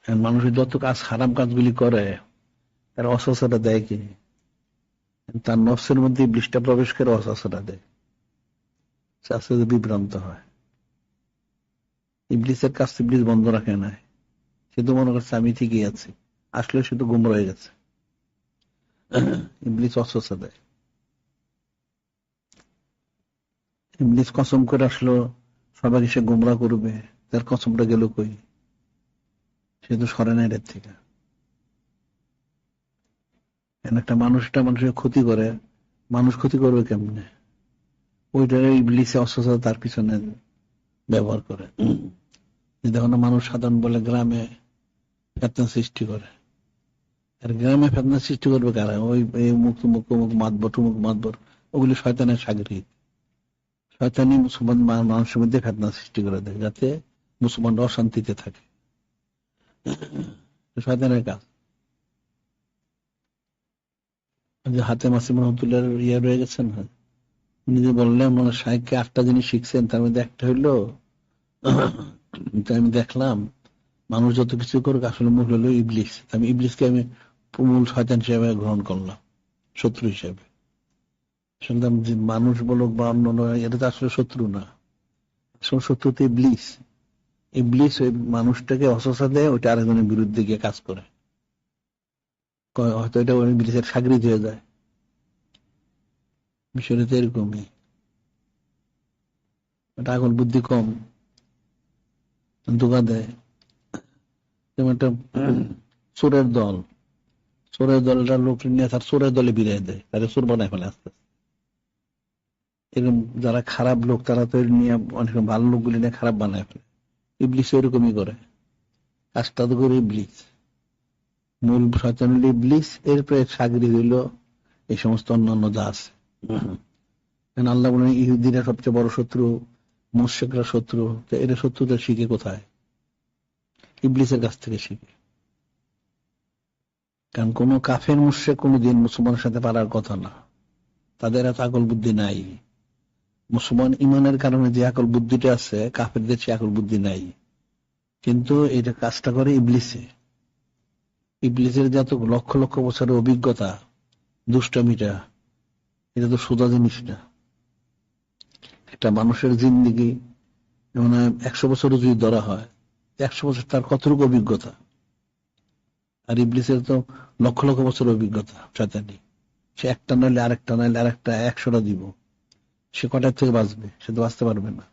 মানুষের যত কাজ হারাম কাজগুলি করে তার অসুস্থতা দেয় কি? তার নফসের মধ্যে ইবলিসটা প্রবেশ করে অসুস্থতা দেয়, সে আস্তে আস্তে বিভ্রান্ত হয়। ইবলিসের কাজ ইবলিস বন্ধ রাখে নাই, সে তো মনে করছে আমি ঠিকই আছি, আসলে সে তো গুমরা হয়ে গেছে। ইবলিস অসুস্থতা দেয়। ইবলিস কসম করে আসলো সবাইকে সে গুমরা করবে, তার কসমটা গেল কই? সে তো সরে নাই এর থেকে। একটা মানুষের ক্ষতি করে, মানুষ ক্ষতি করবে কেমনে? ওইটারে ইবলিসে অসুস্থতা তার পিছনে ব্যবহার করে। দেখুন মানুষ সাধারণ বলে গ্রামে ফেতনা সৃষ্টি করে, আর গ্রামে ফেতনা সৃষ্টি করবে কারা? ওই মুখ মুখ মুখ মাতবর টুমুক মাতবর, ওগুলি শয়তানের সাগরিক। শয়তানি মুসলমান মানুষের মধ্যে ফেতনা সৃষ্টি করে দেয় যাতে মুসলমানরা অশান্তিতে থাকে, শয়তানের কাজ। যে হাতে মাসিম রহমতুল্লাহ ইয়ে রয়ে গেছেন, উনি যে বললেন মানে শাহেককে 8টা জিনিস শিখছেন, তার মধ্যে একটা হইলো আমি দেখলাম মানুষ যত কিছু করুক আসলে মূল হলো ইবলিস। আমি ইবলিসকে আমি মূল শয়তান হিসেবে গ্রহণ করলাম, শত্রু হিসেবে। শুনলাম যে মানুষ বলুক বা অন্য, এটা তো আসলে শত্রু না, আসলে শত্রু তো ইবলিস। ইবলিস ওই মানুষটাকে অসুস্থতা দেয়, ওইটা আরেকজনের বিরুদ্ধে গিয়ে কাজ করে, হয়তো এটা ওই ইবলিসের সাগরিদ হয়ে যায়। বিষয়টা তো এরকমই। এটা আকল বুদ্ধি কম, ধোঁকা দেয়। যেমন একটা চোরের দল, চোরের দলটা লোক নিয়ে তার চোরের দলে বিরিয়ে দেয়, তাদের চোর বানায় ফেলে আস্তে আস্তে। এরকম যারা খারাপ লোক তারা তো নিয়ে অনেক ভালো লোকগুলি নিয়ে খারাপ বানায় ফেলে। ইবলিস এরকমই করে, কাজটা তো করে ইবলিস। মূল শয়তান হইল ইবলিস, এরপরে সাগরি হইল এই সমস্ত অন্যান্য যা আছে। আল্লাহ বলেন ইহুদিরা সবচেয়ে বড় শত্রু, মুশরিকরা শত্রু। তো এরা শত্রুতা শিখে কোথায়? ইবলিসের কাছ থেকে শিখে। কারণ কোন কাফের মুশরিক কোনদিন মুসলমানের সাথে পারার কথা না, তাদের এত আকল বুদ্ধি নাই। মুসলমান ইমানের কারণে যে আকল বুদ্ধিটা আছে, কাফেরদের সে আকল বুদ্ধি নাই। কিন্তু এটা কাজটা করে ইবলিসে। ইবলিসের যত লক্ষ লক্ষ বছরের অভিজ্ঞতা, দুষ্টামিটা, এটা তো সোজা জিনিস না। একটা মানুষের জিন্দিগি মানে 100 বছরও যদি ধরা হয়, 100 বছর তার কতটুকু অভিজ্ঞতা? আর ইবলিসের তো লক্ষ লক্ষ বছর অভিজ্ঞতা। শয়তানি সে একটা নাইলে আরেকটা, নাইলে আরেকটা, 100টা দিব। সে কটার থেকে বাঁচবে? সে তো বাঁচতে পারবে না।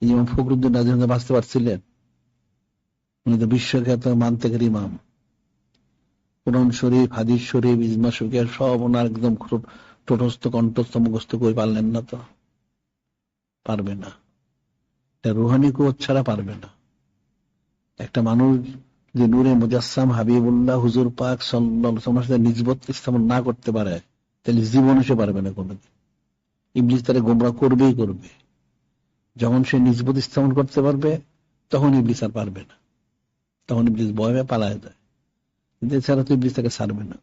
এই যেমন ফখরুদ্দিন রাজি বাঁচতে পারছিলেন, উনি তো বিশ্বখ্যাত মান্তেকের ইমাম। কোরআন শরীফ, হাদিস শরীফ, ইজমা শরীফ সব ওনার একদম টোটস্থ কণ্ঠস্থ মুখস্থ করে পারলেন না, তো পারবে না। রুহানি কুয়ত ছাড়া পারবে না। একটা মানুষ যে নূরে মুজাসসাম হাবিবুল্লাহ হুজুর পাক সাল্লাল্লাহু আলাইহি ওয়াসাল্লামের নিসবত স্থাপন না করতে পারে, তাহলে জীবনে সে পারবে না কোনোদিন। ইবলিস তারে গোমরা করবেই করবে। যখন সে নিসবত স্থাপন করতে পারবে, তখন ইবলিস আর পারবে না, তখন ইবলিস ভয়ে পালায় যায়। কিন্তু এছাড়া তো ইবলিস তাকে ছাড়বে না।